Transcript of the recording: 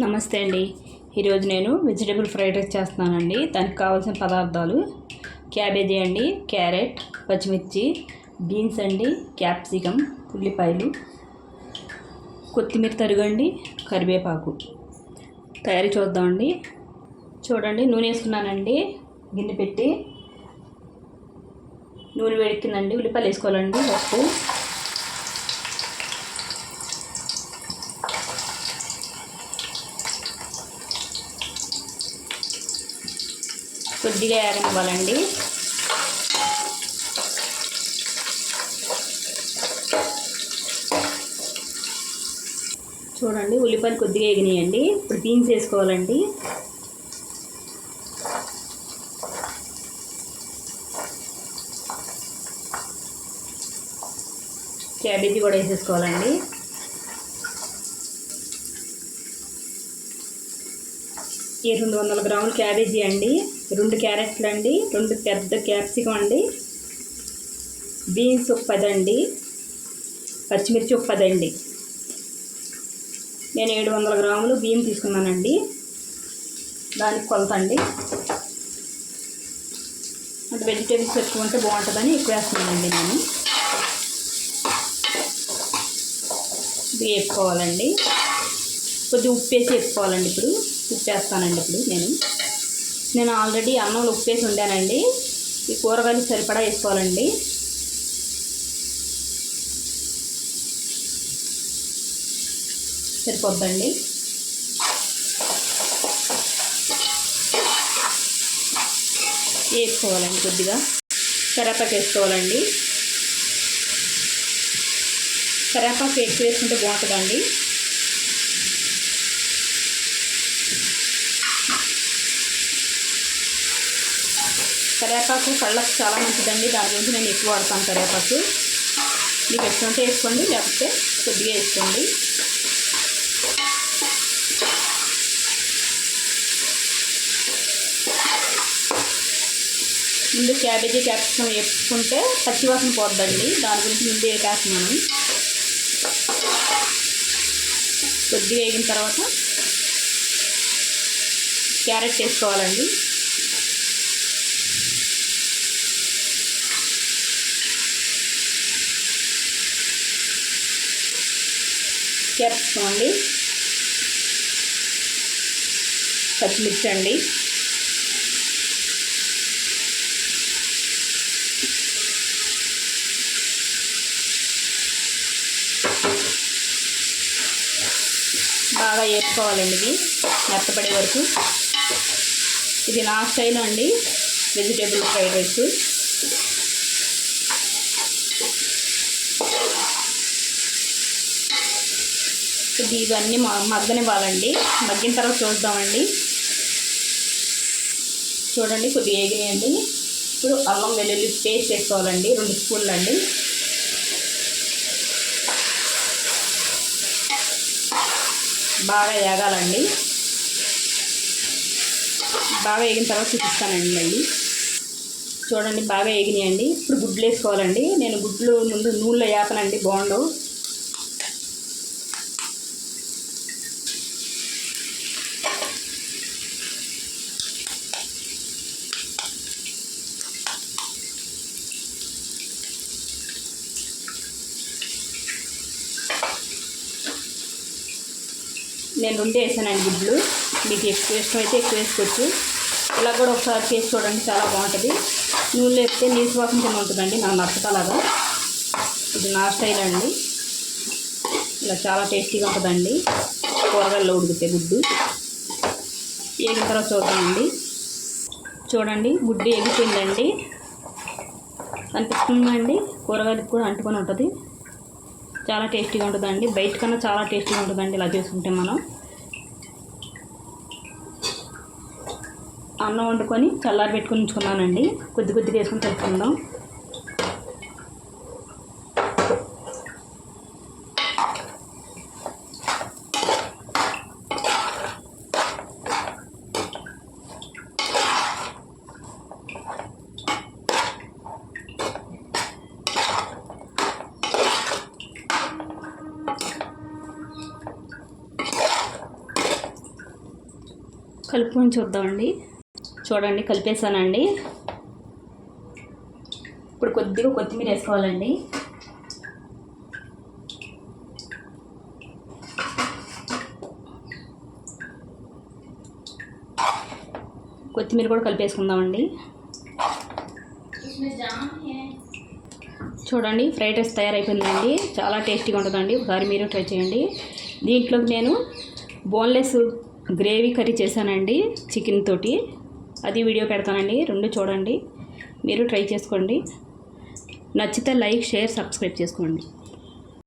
నమస్తే అండి. ఈరోజు నేను వెజిటేబుల్ ఫ్రైడ్ రైస్ చేస్తున్నానండి. దానికి కావాల్సిన పదార్థాలు క్యాబేజీ అండి, క్యారెట్, పచ్చిమిర్చి, బీన్స్ అండి, క్యాప్సికమ్, ఉల్లిపాయలు, కొత్తిమీర తరుగండి, కరివేపాకు. తయారీ చూద్దామండి. చూడండి, నూనె వేసుకున్నానండి. గిన్నె పెట్టి నూనె వేడెక్కిందండి. ఉల్లిపాయలు వేసుకోవాలండి. ఫస్ట్ కొద్దిగా వేగనివ్వాలండి. చూడండి, ఉల్లిపాయలు కొద్దిగా వేగినాయండి. ఇప్పుడు బీన్స్ వేసుకోవాలండి. క్యాబేజీ కూడా వేసేసుకోవాలండి. ఈ 200 గ్రాముల క్యాబేజీ అండి, 2 క్యారెట్లు అండి, 2 పెద్ద క్యాప్సికమ్ అండి, బీన్స్ ఒక 10 అండి, పచ్చిమిర్చి ఒక 10 అండి. నేను 700 గ్రాములు బియ్యం తీసుకున్నానండి. దానికి కొలత అండి. అంటే వెజిటేబుల్స్ పెట్టుకుంటే బాగుంటుందని ఎక్కువ వేస్తున్నానండి నేను. ఇది వేసుకోవాలండి. కొద్దిగా ఉప్పు వేసి వేసుకోవాలండి. ఇప్పుడు ఉప్పు వేస్తానండి. ఇప్పుడు నేను ఆల్రెడీ అన్నంలో ఉప్పు వేసి ఉండానండి. ఈ కూరగాయలు సరిపడా వేసుకోవాలండి. సరిపోద్దండి. వేసుకోవాలండి. కొద్దిగా కరివేపాకు వేసుకోవాలండి. కరివేపాకు ఎక్కువ వేసుకుంటే బాగుంటుందండి. కరివేపాకు కళ్ళకు చాలా మంచిదండి. దాని గురించి నేను ఎక్కువ వాడతాను కరివేపాకు. మీకు ఇష్టంటే వేసుకోండి, లేకపోతే కొద్దిగా వేసుకోండి. ముందు క్యాబేజీ క్యాప్సికమ్ వేసుకుంటే పచ్చివాసన పోద్దండి. దాని గురించి ముందు వేసేస్తున్నాను. కొద్దిగా వేగిన తర్వాత క్యారెట్ వేసుకోవాలండి. క్యాప్సికమ్ అండి, పచ్చిమిర్చి అండి, బాగా వేసుకోవాలండి. ఇది మెత్తపడే వరకు. ఇది నా స్టైల్ అండి, వెజిటేబుల్ ఫ్రైడ్ రైస్. ఇవన్నీ మగ్గనివ్వాలండి. మగ్గిన తర్వాత చూద్దామండి. చూడండి, కొద్దిగా వేగినాయండి. ఇప్పుడు అల్లం వెల్లుల్లి పేస్ట్ వేసుకోవాలండి, 2 స్పూన్లు అండి. బాగా వేగాలండి. బాగా వేగిన తర్వాత చూపిస్తానండి మళ్ళీ. చూడండి, బాగా వేగినాయండి. ఇప్పుడు గుడ్లు వేసుకోవాలండి. నేను గుడ్లు ముందు నూనెలో వేపనండి, బాగుండవు. నేను 2 వేసానండి గుడ్లు. మీకు ఎక్కువ ఇష్టమైతే ఎక్కువ వేసుకోవచ్చు. ఇలా కూడా ఒకసారి చేసి చూడండి, చాలా బాగుంటుంది. నూనెలో వేస్తే నీసు వాసన కింద ఉంటుందండి. నాకు నచ్చటలాగా. ఇది నా స్టైల్ అండి. ఇలా చాలా టేస్టీగా ఉంటుందండి. కూరగాయల్లో ఉడికితే గుడ్డు. వేగిన తర్వాత చూద్దామండి. చూడండి, గుడ్డు ఎగిపోయిందండి. అనిపిస్తుందండి. కూరగాయలకు కూడా అంటుకొని ఉంటుంది. చాలా టేస్టీగా ఉంటుందండి. బయట కన్నా చాలా టేస్టీగా ఉంటుందండి ఇలా చేసుకుంటే. మనం అన్నం వండుకొని చల్లారి పెట్టుకుని ఉంచుకున్నానండి. కొద్దిగా వేసుకొని కలుపుకుందాం. కలుపుకొని చూద్దామండి. చూడండి కలిపేసానండి. ఇప్పుడు కొద్దిగా కొత్తిమీర వేసుకోవాలండి. కొత్తిమీర కూడా కలిపేసుకుందామండి. చూడండి ఫ్రైడ్ రైస్ తయారైపోయిందండి. చాలా టేస్టీగా ఉంటుందండి. ఒకసారి మీరు ట్రై చేయండి. దీంట్లోకి నేను బోన్లెస్ గ్రేవీ కర్రీ చేశానండి చికెన్ తోటి. అది వీడియో పెడతానండి. 2 చూడండి. మీరు ట్రై చేసుకోండి. నచ్చితే లైక్, షేర్, సబ్స్క్రైబ్ చేసుకోండి.